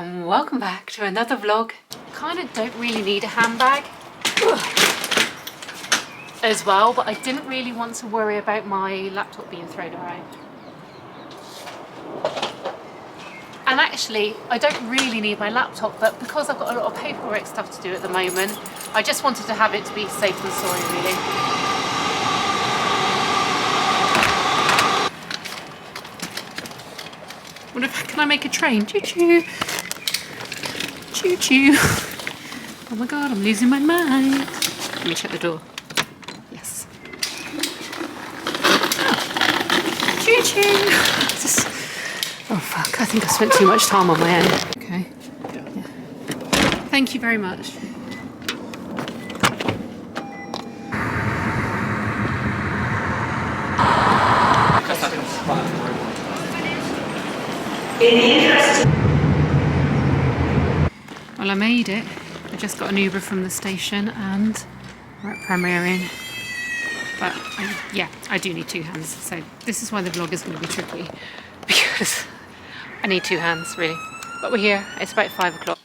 and welcome back to another vlog. Kind of don't really need a handbag as well, but I didn't really want to worry about my laptop being thrown around. And actually, I don't really need my laptop, but because I've got a lot of paperwork stuff to do at the moment, I just wanted to have it to be safe than sorry, really. What if, can I make a train? Choo-choo. Choo-choo. Oh my god, I'm losing my mind. Let me check the door. Yes. Oh. Choo-choo. Oh fuck, I think I spent too much time on my own. Okay. Yeah. Thank you very much. Well, I made it. I just got an Uber from the station and we're at Premier Inn. But yeah, I do need two hands. So this is why the vlog is going to be tricky, because I need two hands really. But we're here. It's about 5 o'clock.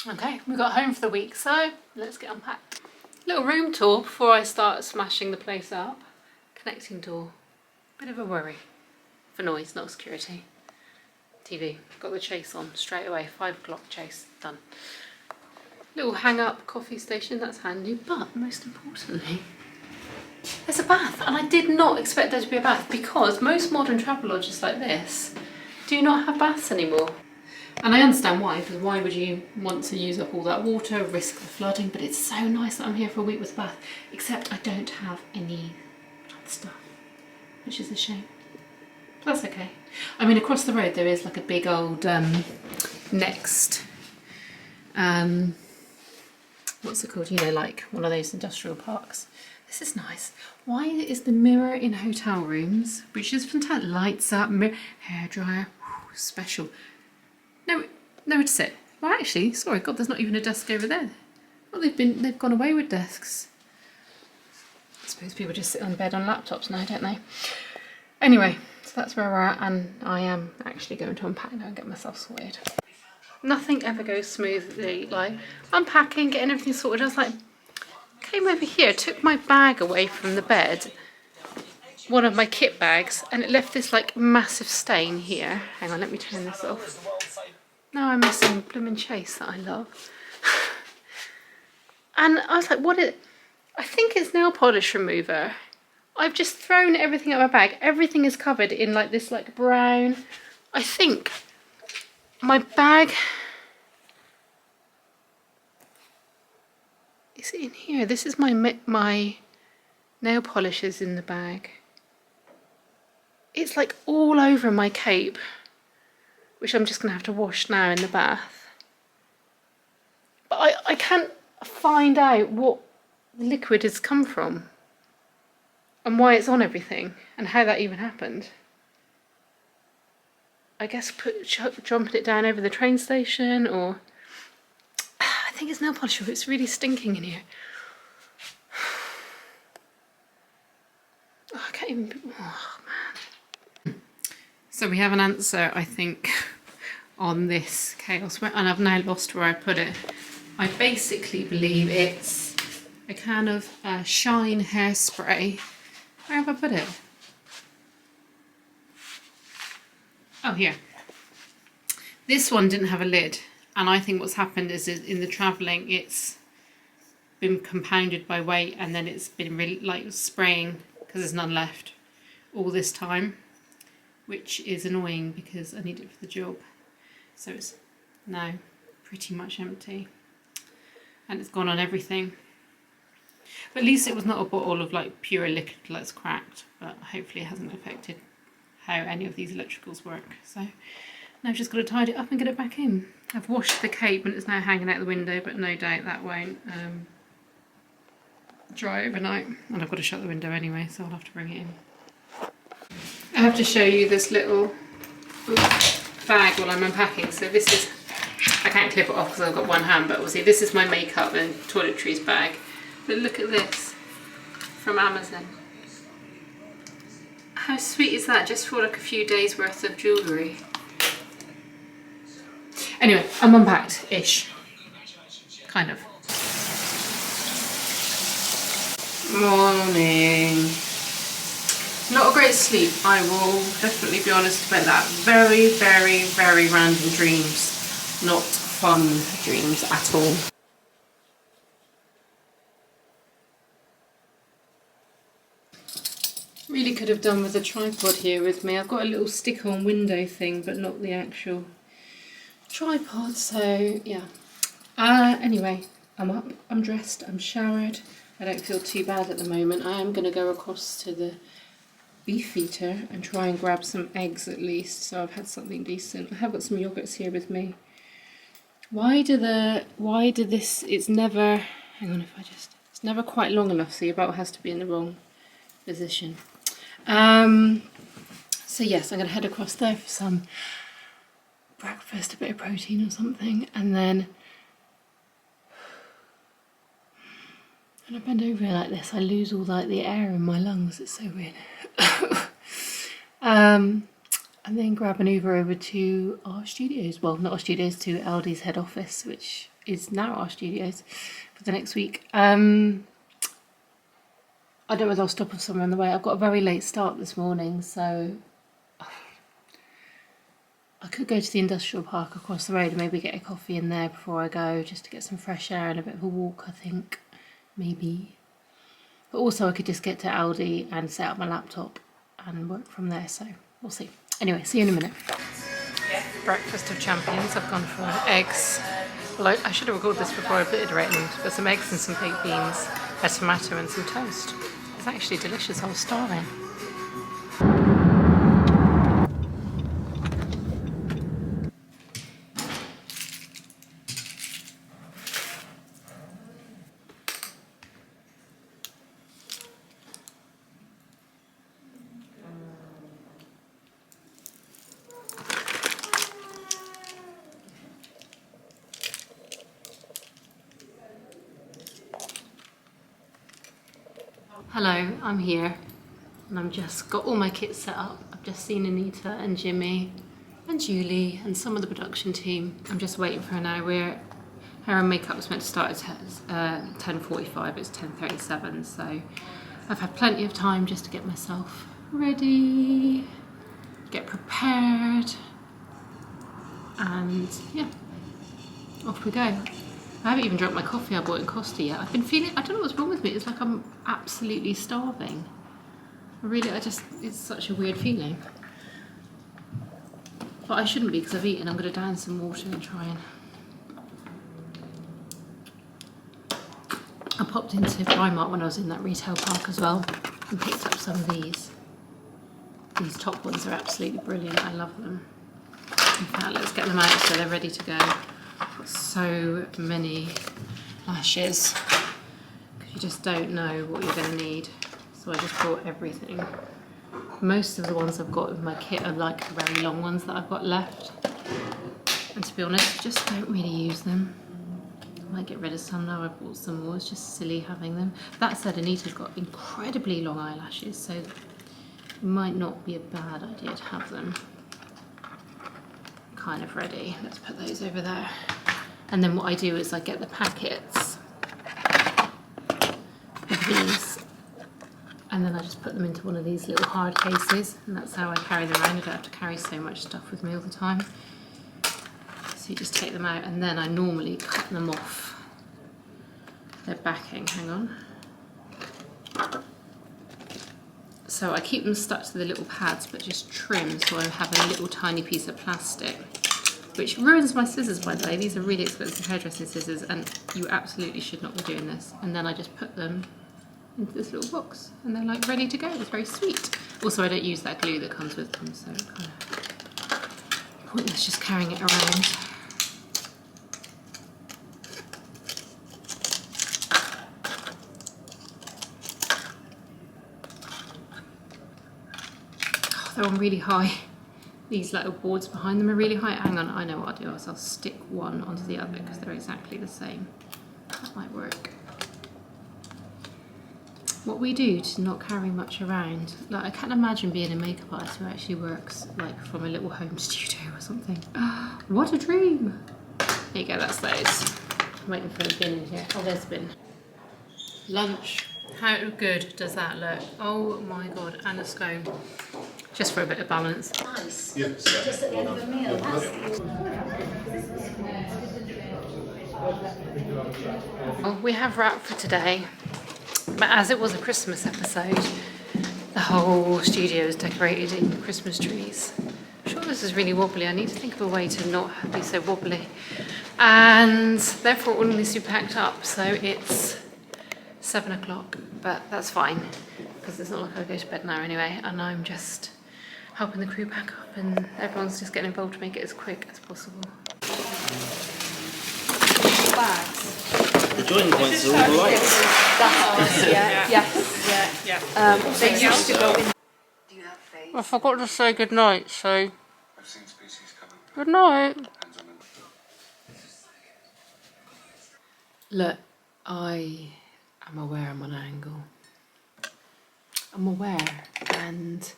Okay, we got home for the week, so let's get unpacked. Little room tour before I start smashing the place up. Connecting door. Bit of a worry. For noise, not security. TV. Got the Chase on straight away. 5 o'clock Chase. Done. Little hang up coffee station. That's handy. But most importantly, there's a bath. And I did not expect there to be a bath, because most modern travel lodges like this do not have baths anymore. And I understand why, because why would you want to use up all that water, risk the flooding? But it's so nice that I'm here for a week with a bath. Except I don't have any stuff, which is a shame. That's okay. I mean, across the road there is like a big old Next, what's it called? You know, like one of those industrial parks. This is nice. Why is the mirror in hotel rooms, which is fantastic, lights up, mirror, hairdryer, special. Nowhere to sit. Well, actually, sorry, God, there's not even a desk over there. Well, they've gone away with desks. I suppose people just sit on bed on laptops now, don't they? Anyway, so that's where we're at, and I am actually going to unpack now and get myself sorted. Nothing ever goes smoothly. Like, unpacking, getting everything sorted. I was like, came over here, took my bag away from the bed, one of my kit bags, and it left this like massive stain here. Hang on, let me turn this off. Now I'm missing blooming Chase that I love. And I was like, I think it's nail polish remover. I've just thrown everything out of my bag. Everything is covered in like this like brown. I think my bag, is it in here? This is my nail polishes in the bag. It's like all over my cape, which I'm just gonna have to wash now in the bath. But I can't find out what liquid has come from and why it's on everything and how that even happened. I guess jumping it down over the train station, or I think it's nail polish. It's really stinking in here. Oh, I can't even. Oh man. So we have an answer, I think, on this chaos, and I've now lost where I put it. I basically believe it's a can of Shine hairspray. Where have I put it? Oh, here. This one didn't have a lid, and I think what's happened is in the travelling it's been compounded by weight, and then it's been really like spraying because there's none left all this time, which is annoying because I need it for the job. So it's now pretty much empty, and it's gone on everything. But at least it was not a bottle of like pure liquid that's cracked, but hopefully it hasn't affected how any of these electricals work. So now I've just got to tidy it up and get it back in. I've washed the cape and it's now hanging out the window, but no doubt that won't dry overnight. And I've got to shut the window anyway, so I'll have to bring it in. I have to show you this little bag while I'm unpacking. So this is, I can't clip it off because I've got one hand, but obviously this is my makeup and toiletries bag. But look at this from Amazon. How sweet is that, just for like a few days worth of jewellery? Anyway, I'm unpacked-ish. Kind of. Morning. Not a great sleep, I will definitely be honest about that. Very, very, very random dreams. Not fun dreams at all. Really could have done with a tripod here with me. I've got a little stick-on window thing, but not the actual tripod, so yeah. Anyway, I'm up, I'm dressed, I'm showered. I don't feel too bad at the moment. I am going to go across to the beef eater and try and grab some eggs at least, so I've had something decent. I have got some yogurts here with me. It's never, hang on it's never quite long enough, so your belt has to be in the wrong position. So yes, I'm going to head across there for some breakfast, a bit of protein or something, and then when I bend over like this, I lose all like the air in my lungs. It's so weird. And then grab an Uber over to our studios. Well, not our studios, to Aldi's head office, which is now our studios for the next week. I don't know whether I'll stop off somewhere on the way. I've got a very late start this morning, so I could go to the industrial park across the road and maybe get a coffee in there before I go, just to get some fresh air and a bit of a walk, I think. Maybe. But also I could just get to Aldi and set up my laptop and work from there, so we'll see. Anyway, see you in a minute. Breakfast of champions. I've gone for eggs. Well, I should have recorded this before I obliterated, but some eggs and some baked beans, a tomato and some toast. It's actually delicious. I was starving. Hello, I'm here and I've just got all my kits set up. I've just seen Anita and Jimmy and Julie and some of the production team. I'm just waiting for her now. Hair and makeup was meant to start at 10:45, it's 10:37, so I've had plenty of time just to get myself ready, get prepared, and yeah, off we go. I haven't even drunk my coffee I bought in Costa yet. I've been feeling, I don't know what's wrong with me, it's like I'm absolutely starving. It's such a weird feeling. But I shouldn't be because I've eaten. I'm going to down some water and try and... I popped into Primark when I was in that retail park as well and picked up some of these. These top ones are absolutely brilliant, I love them. In fact, let's get them out so they're ready to go. I've got so many lashes because you just don't know what you're going to need, so I just bought everything. Most of the ones I've got in my kit are like the very long ones that I've got left, and to be honest, just don't really use them. I might get rid of some now. I bought some more, it's just silly having them. That said, Anita's got incredibly long eyelashes, so it might not be a bad idea to have them kind of ready. Let's put those over there. And then what I do is I get the packets of these and then I just put them into one of these little hard cases, and that's how I carry them around. I don't have to carry so much stuff with me all the time. So you just take them out, and then I normally cut them off their backing. Hang on. So I keep them stuck to the little pads, but just trim so I have a little tiny piece of plastic, which ruins my scissors, by the way. These are really expensive hairdressing scissors, and you absolutely should not be doing this. And then I just put them into this little box, and they're like ready to go. It's very sweet. Also, I don't use that glue that comes with them, so kind of pointless just carrying it around. They're on really high. These little boards behind them are really high. Hang on, I know what I'll do. I'll stick one onto the other because they're exactly the same. That might work. what we do to not carry much around. Like, I can't imagine being a makeup artist who actually works like from a little home studio or something. What a dream! There you go, that's those. I'm waiting for the bin in here. Oh, there's the bin. Lunch. How good does that look? Oh my god, and a scone. Just for a bit of balance. Nice. Yes. Just at the end of a meal. Well, we have wrapped for today, but as it was a Christmas episode, the whole studio is decorated in Christmas trees. I'm sure this is really wobbly. I need to think of a way to not be so wobbly. And therefore all needs to be packed up, so it's 7 o'clock, but that's fine because it's not like I go to bed now anyway, and I'm just helping the crew pack up and everyone's just getting involved to make it as quick as possible. Bags. The joining points are all right. They used to go in. I forgot to say good night, so good night. Look, I am aware I'm on an angle. I'm aware, and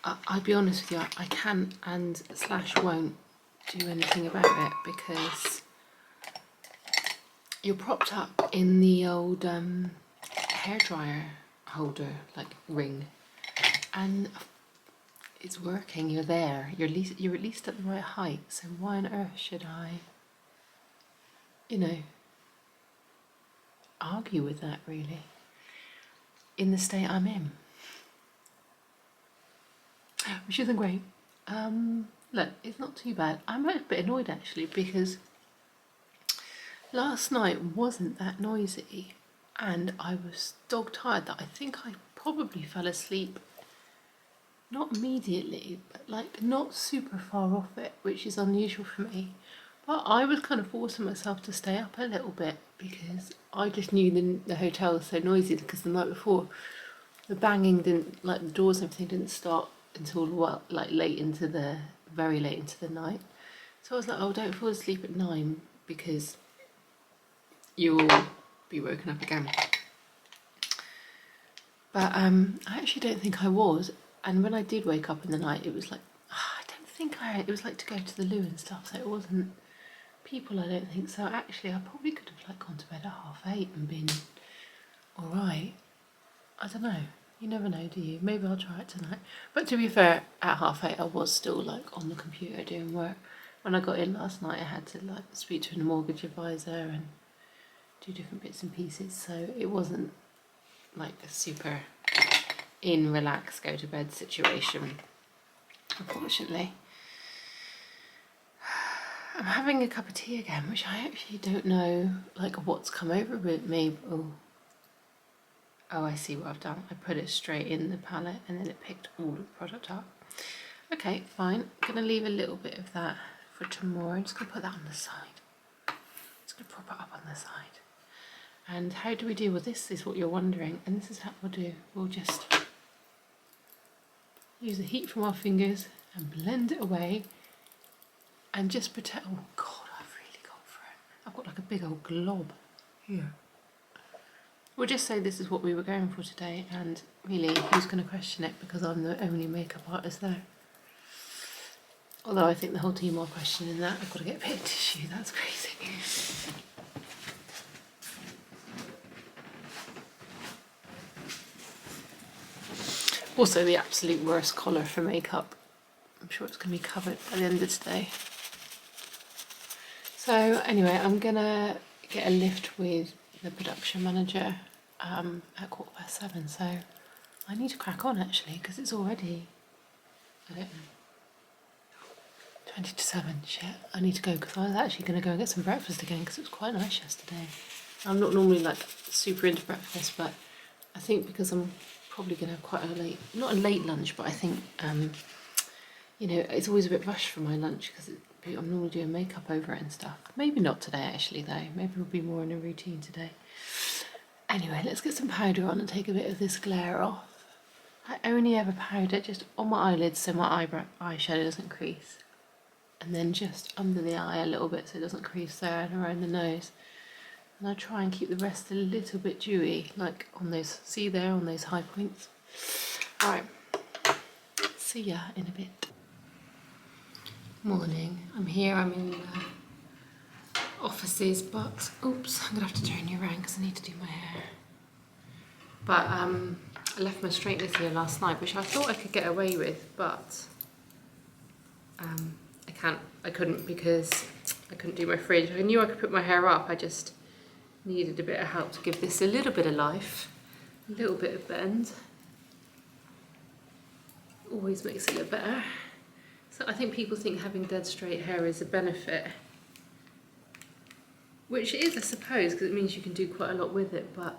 I'll be honest with you, I can't and / won't do anything about it because you're propped up in the old hairdryer holder, like ring, and it's working. You're there. You're at least at the right height. So why on earth should I, argue with that, really, in the state I'm in, which isn't great. Look, it's not too bad. I'm a bit annoyed actually because last night wasn't that noisy and I was dog tired that I think I probably fell asleep, not immediately, but like not super far off it, which is unusual for me. But I was kind of forcing myself to stay up a little bit because I just knew the hotel was so noisy because the night before the banging didn't, like the doors and everything didn't start until very late into the night. So I was like, oh, don't fall asleep at 9 because you will be woken up again. But I actually don't think I was. And when I did wake up in the night, it was like, it was like to go to the loo and stuff, so it wasn't people, I don't think. So actually I probably could have gone to bed at 8:30 and been alright. I don't know. You never know, do you? Maybe I'll try it tonight. But to be fair, at 8:30 I was still on the computer doing work. When I got in last night I had to speak to a mortgage advisor and do different bits and pieces, so it wasn't a super relax, go to bed situation, unfortunately. I'm having a cup of tea again, which I actually don't know what's come over with me. Oh, I see what I've done. I put it straight in the palette and then it picked all the product up. Okay, fine. I'm gonna leave a little bit of that for tomorrow. I'm just gonna put that on the side. Just gonna prop it up on the side. And how do we deal with this is what you're wondering, and this is how we'll do. We'll just use the heat from our fingers and blend it away and just pretend. Oh god, I've really gone for it. I've got a big old glob here. We'll just say this is what we were going for today, and really, who's going to question it because I'm the only makeup artist there. Although I think the whole team are questioning that. I've got to get a bit of tissue, that's crazy. Also the absolute worst collar for makeup. I'm sure it's going to be covered by the end of today. So anyway, I'm going to get a lift with the production manager at 7:15, so I need to crack on actually because it's already, I don't know, 20 to 7. Shit, I need to go because I was actually going to go and get some breakfast again because it was quite nice yesterday. I'm not normally super into breakfast, but I think because I'm probably going to have quite not a late lunch, but I think it's always a bit rushed for my lunch because I'm normally doing makeup over it and stuff. Maybe not today actually though, maybe it'll be more in a routine today. Anyway, let's get some powder on and take a bit of this glare off. I only ever powder just on my eyelids so my eyeshadow doesn't crease, and then just under the eye a little bit so it doesn't crease there and around the nose. And I try and keep the rest a little bit dewy, like on those, see there, on those high points. All right, see ya in a bit. Morning, I'm here, I'm in the offices, but, oops, I'm gonna have to turn you around because I need to do my hair. But I left my straighteners here last night, which I thought I could get away with, but I couldn't because I couldn't do my fridge. I knew I could put my hair up, I just needed a bit of help to give this a little bit of life, a little bit of bend. Always makes it look better. So I think people think having dead straight hair is a benefit, which it is, I suppose, because it means you can do quite a lot with it, but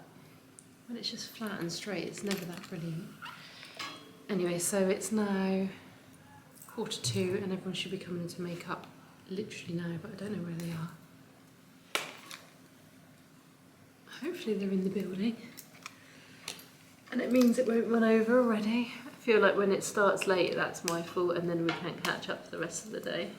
when it's just flat and straight, it's never that brilliant. Anyway, so it's now 1:45 and everyone should be coming into makeup literally now, but I don't know where they are. Hopefully they're in the building. And it means it won't run over already. I feel like when it starts late, that's my fault, and then we can't catch up for the rest of the day.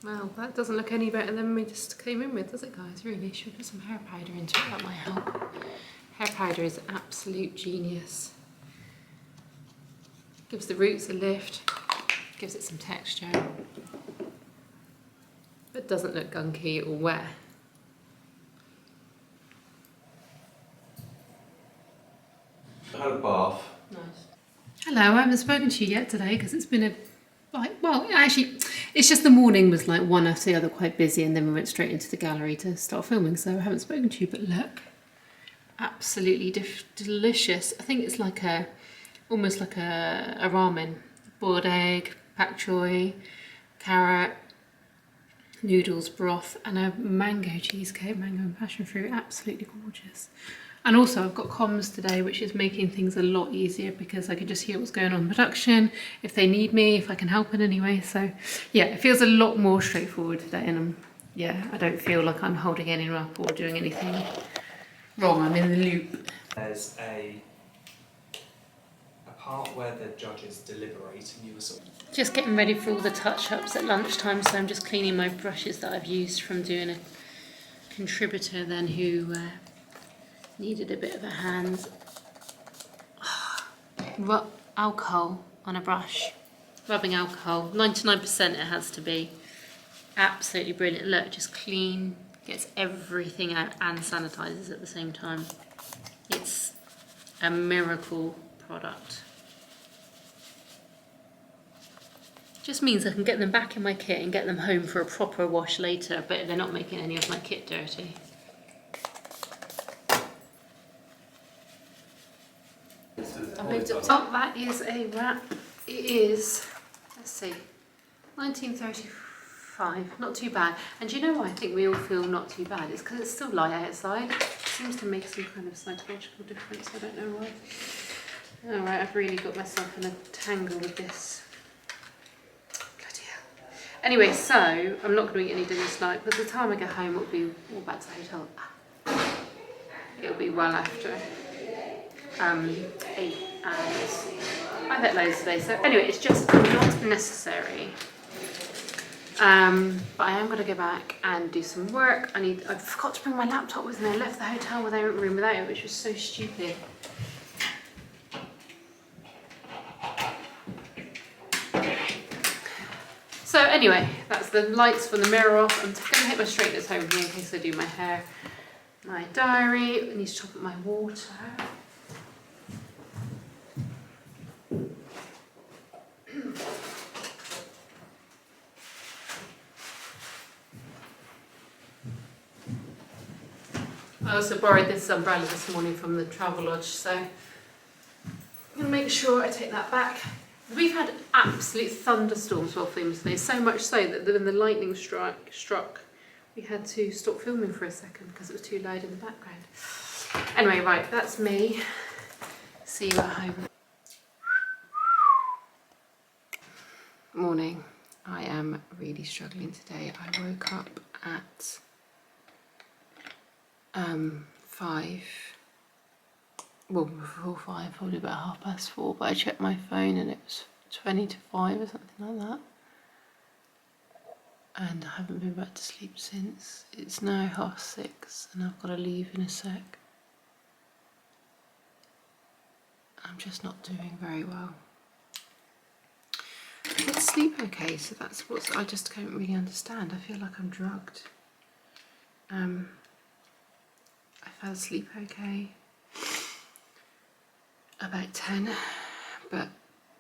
Well, that doesn't look any better than we just came in with, does it, guys? Really, should we put some hair powder into it? That might help. Hair powder is absolute genius. Gives the roots a lift, gives it some texture, but doesn't look gunky or wet. I had a bath. Nice. Hello, I haven't spoken to you yet today because it's been well, actually, it's just the morning was like one after the other quite busy, and then we went straight into the gallery to start filming, so I haven't spoken to you, but look, absolutely delicious. I think it's like almost like a ramen. Boiled egg, pak choy, carrot, noodles, broth, and a mango cheesecake, mango and passion fruit, absolutely gorgeous. And also I've got comms today, which is making things a lot easier because I can just hear what's going on in production, if they need me, if I can help in any way. So yeah, it feels a lot more straightforward today, and I don't feel like I'm holding anyone up or doing anything wrong. I'm in the loop. There's a part where the judges deliberate and you were sort of... Just getting ready for all the touch-ups at lunchtime, so I'm just cleaning my brushes that I've used from doing a contributor then who needed a bit of a hand. Rub alcohol on a brush. Rubbing alcohol, 99% it has to be. Absolutely brilliant. Look, just clean, gets everything out and sanitizes at the same time. It's a miracle product. Just means I can get them back in my kit and get them home for a proper wash later, but they're not making any of my kit dirty. I moved it up. That is a wrap. It is, let's see, 1935. Not too bad. And do you know why I think we all feel not too bad? It's because it's still light outside. It seems to make some kind of psychological difference. I don't know why. Alright, I've really got myself in a tangle with this. Bloody hell. Anyway, so I'm not going to eat any dinner tonight, but by the time I get home, it'll be all back to the hotel. It'll be well after 8, and I've had loads today, so anyway, it's just not necessary. But I am going to go back and do some work. I forgot to bring my laptop with me. I left the hotel room without it, which was so stupid. So anyway, that's the lights from the mirror off. I'm going to hit my straighteners home here in case I do my hair. My diary, I need to top up my water. I also borrowed this umbrella this morning from the Travelodge, so I'm going to make sure I take that back. We've had absolute thunderstorms while filming today, so much so that when the lightning struck, we had to stop filming for a second because it was too loud in the background. Anyway, right, that's me. See you at home. Morning. I am really struggling today. I woke up at 5, well before 5, probably about 4:30, but I checked my phone and it was 20 to 5 or something like that. and I haven't been back to sleep since. It's now 6:30 and I've got to leave in a sec. I'm just not doing very well. I did sleep okay, so that's what I just don't really understand. I feel like I'm drugged. I fell asleep okay about 10, but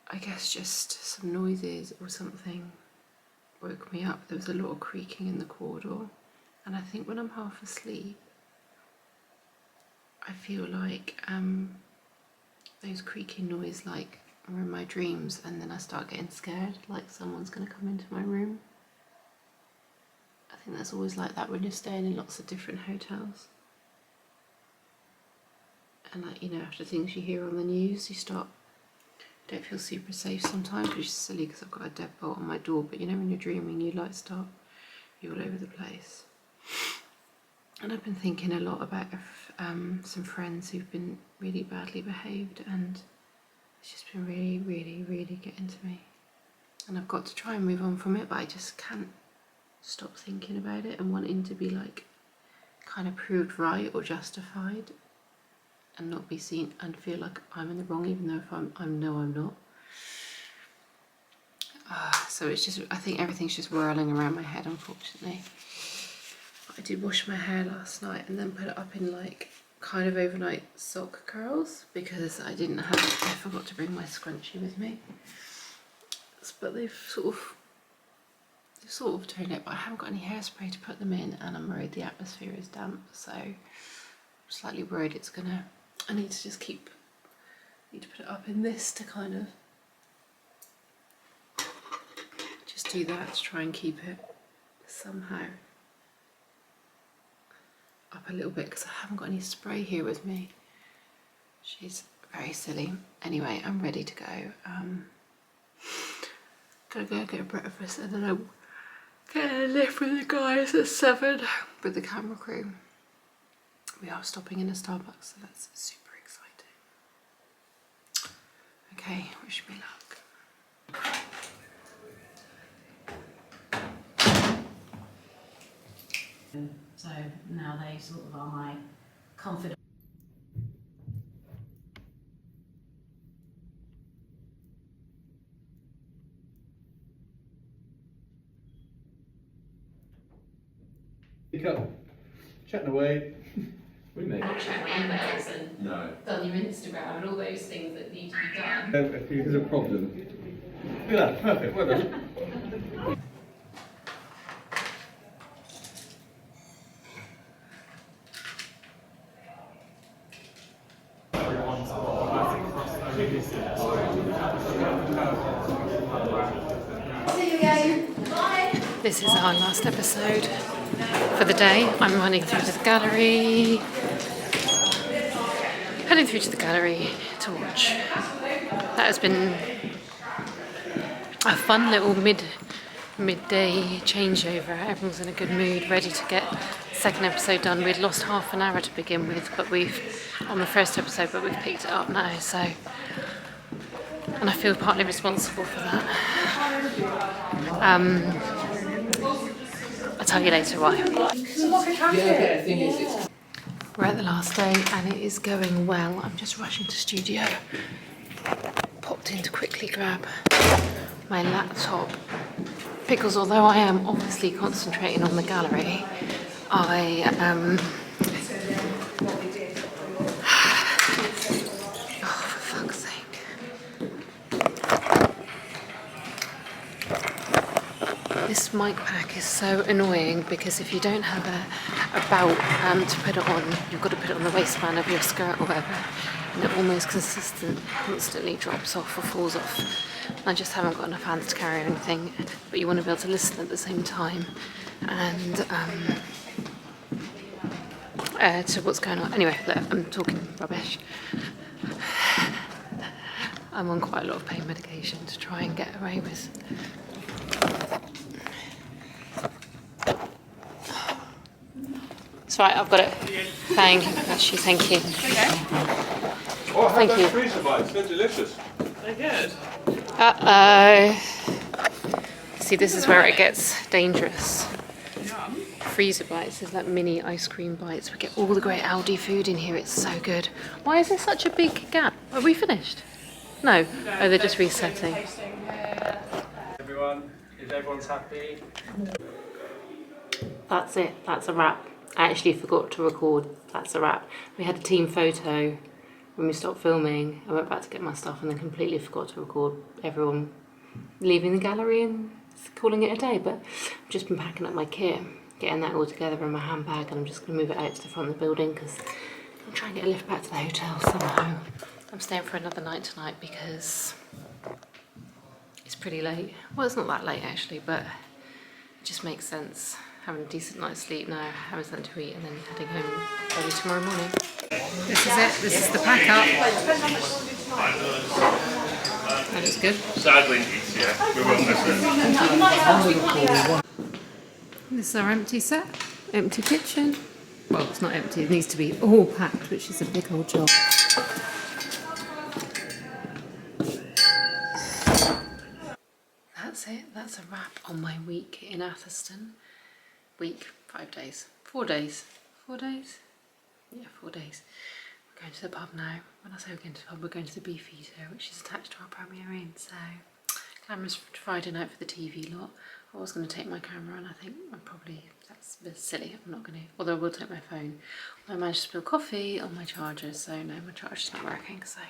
I guess just some noises or something woke me up. There was a lot of creaking in the corridor, and I think when I'm half asleep I feel like those creaking noise like are in my dreams, and then I start getting scared like someone's going to come into my room. I think that's always like that when you're staying in lots of different hotels. And like, you know, after things you hear on the news, you don't feel super safe sometimes, which is silly because I've got a deadbolt on my door, but you know when you're dreaming you like start you all over the place. And I've been thinking a lot about some friends who've been really badly behaved, and it's just been really, really, really getting to me. And I've got to try and move on from it, but I just can't stop thinking about it and wanting to be like kind of proved right or justified, and not be seen and feel like I'm in the wrong, even though if I'm not. So it's just, I think everything's just whirling around my head, unfortunately. I did wash my hair last night and then put it up in like kind of overnight sock curls because I forgot to bring my scrunchie with me. But they've sort of turned it, but I haven't got any hairspray to put them in, and I'm worried the atmosphere is damp, so I'm slightly worried I need to put it up in this to kind of just do that to try and keep it somehow up a little bit, because I haven't got any spray here with me. She's very silly. Anyway, I'm ready to go. Gotta go get breakfast, and then I'm getting a lift with the guys at 7 with the camera crew. We are stopping in a Starbucks, so that's super exciting. Okay, wish me luck. So now they sort of are my confidant. Pick up. Chatting away. We make Not check my emails and No. done your Instagram and all those things that need to be done. If there's a problem. Look at that, perfect, well done. This is our last episode for the day. I'm running through to the gallery. Heading through to the gallery to watch. That has been a fun little midday changeover. Everyone's in a good mood, ready to get the second episode done. We'd lost half an hour to begin with, but on the first episode, but we've picked it up now, so, and I feel partly responsible for that. I'll tell you later why. We're at the last day and it is going well. I'm just rushing to studio. Popped in to quickly grab my laptop because although I am obviously concentrating on the gallery, for fuck's sake. This mic pack is so annoying because if you don't have a belt to put it on, you've got to put it on the waistband of your skirt or whatever, and it almost constantly drops off or falls off. I just haven't got enough hands to carry anything, but you want to be able to listen at the same time and to what's going on. Anyway, look, I'm talking rubbish. I'm on quite a lot of pain medication to try and get away with. It's right, I've got it. Thank you. Okay. Oh, Thank you. Freezer bites, they're delicious. They're good. Uh-oh. See, this is where it gets dangerous. Freezer bites, there's like mini ice cream bites. We get all the great Aldi food in here, it's so good. Why is there such a big gap? Are we finished? No. Oh, they're just resetting. Everyone, if everyone's happy. That's it, that's a wrap. I actually forgot to record, that's a wrap. We had a team photo when we stopped filming. I went back to get my stuff and then completely forgot to record everyone leaving the gallery and calling it a day. But I've just been packing up my kit, getting that all together in my handbag, and I'm just going to move it out to the front of the building because I'm trying to get a lift back to the hotel somehow. I'm staying for another night tonight because it's pretty late. Well, it's not that late actually, but it just makes sense. Having a decent night's sleep now, having something to eat, and then heading home early tomorrow morning. This is it, this is the pack up. That is good. Sadly, yeah, we won't miss it. This is our empty set, empty kitchen. Well, it's not empty, it needs to be all packed, which is a big old job. That's it, that's a wrap on my week in Atherstone. Week, 5 days, 4 days, 4 days? Yeah, 4 days. We're going to the pub now. When I say we're going to the pub, we're going to the Beefeater, which is attached to our Premier Inn. So, glamorous Friday night for the TV lot. I was going to take my camera, and I think that's a bit silly. I'm not going to, although I will take my phone. I managed to spill coffee on my charger, so no, my charger's not working. So,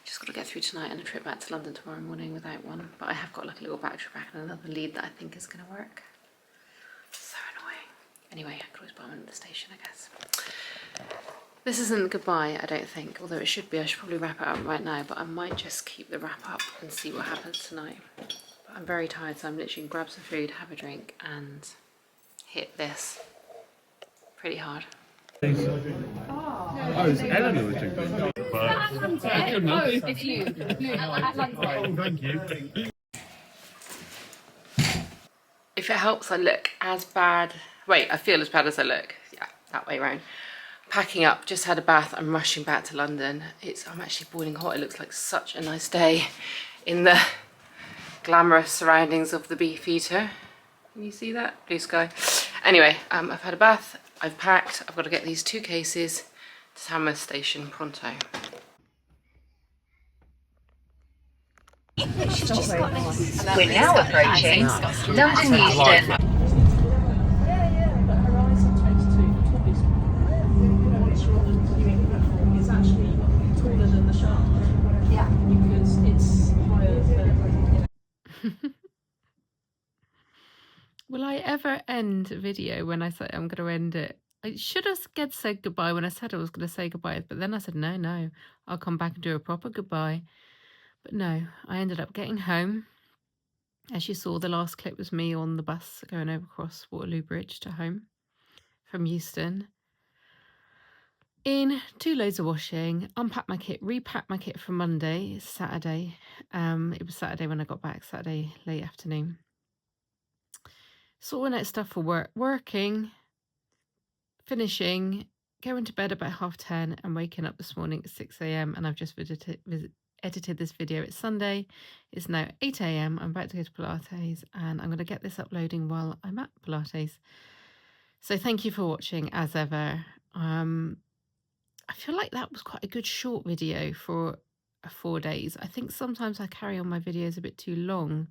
just got to get through tonight and a trip back to London tomorrow morning without one. But I have got like a little battery pack and another lead that I think is going to work. So annoying. Anyway, I could always buy one at the station, I guess. This isn't goodbye, I don't think, although it should be. I should probably wrap it up right now, but I might just keep the wrap up and see what happens tonight. But I'm very tired, so I'm literally grab some food, have a drink, and hit this pretty hard. Oh, it's Eleanor was doing it. If you. Oh, thank you. If it helps, I look as bad. Wait, I feel as bad as I look. Yeah, that way round. Packing up, just had a bath. I'm rushing back to London. I'm actually boiling hot. It looks like such a nice day in the glamorous surroundings of the Beefeater. Can you see that? Blue sky. Anyway, I've had a bath. I've packed. I've got to get these 2 cases to Tamworth Station pronto. We're now approaching London Euston. It's actually taller than the shark. Yeah. Because it's higher than. Will I ever end a video when I say I'm going to end it? I should have said goodbye when I said I was going to say goodbye, but then I said no, I'll come back and do a proper goodbye. But no, I ended up getting home. As you saw, the last clip was me on the bus going over across Waterloo Bridge to home from Euston. In 2 loads of washing, unpacked my kit, repacked my kit for Monday. It's Saturday. It was Saturday when I got back, Saturday late afternoon. Sorting out stuff for work, working, finishing, going to bed about 10:30 and waking up this morning at 6 a.m. and I've just edited this video. It's Sunday. It's now 8 a.m. I'm about to go to Pilates and I'm going to get this uploading while I'm at Pilates. So thank you for watching as ever. I feel like that was quite a good short video for 4 days. I think sometimes I carry on my videos a bit too long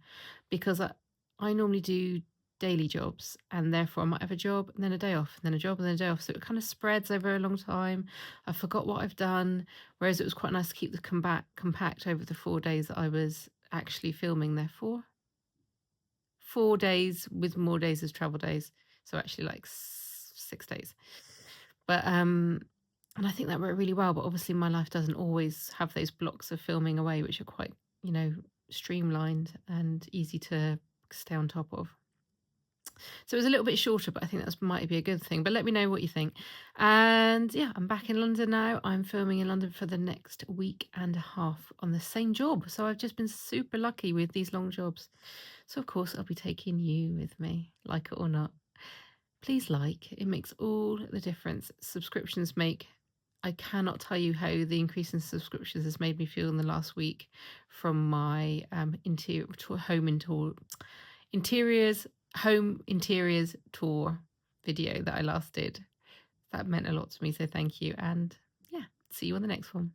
because I normally do daily jobs and therefore I might have a job and then a day off and then a job and then a day off, so it kind of spreads over a long time. I forgot what I've done, whereas it was quite nice to keep the compact over the 4 days that I was actually filming there for. 4 days with more days as travel days, so actually like 6 days. But and I think that worked really well, but obviously my life doesn't always have those blocks of filming away, which are quite, streamlined and easy to stay on top of. So it was a little bit shorter, but I think that might be a good thing. But let me know what you think. And yeah, I'm back in London now. I'm filming in London for the next week and a half on the same job. So I've just been super lucky with these long jobs. So of course I'll be taking you with me, like it or not. Please like, it makes all the difference. Subscriptions make I cannot tell you how the increase in subscriptions has made me feel in the last week from my home interiors tour video that I last did. That meant a lot to me, so thank you, and yeah, see you on the next one.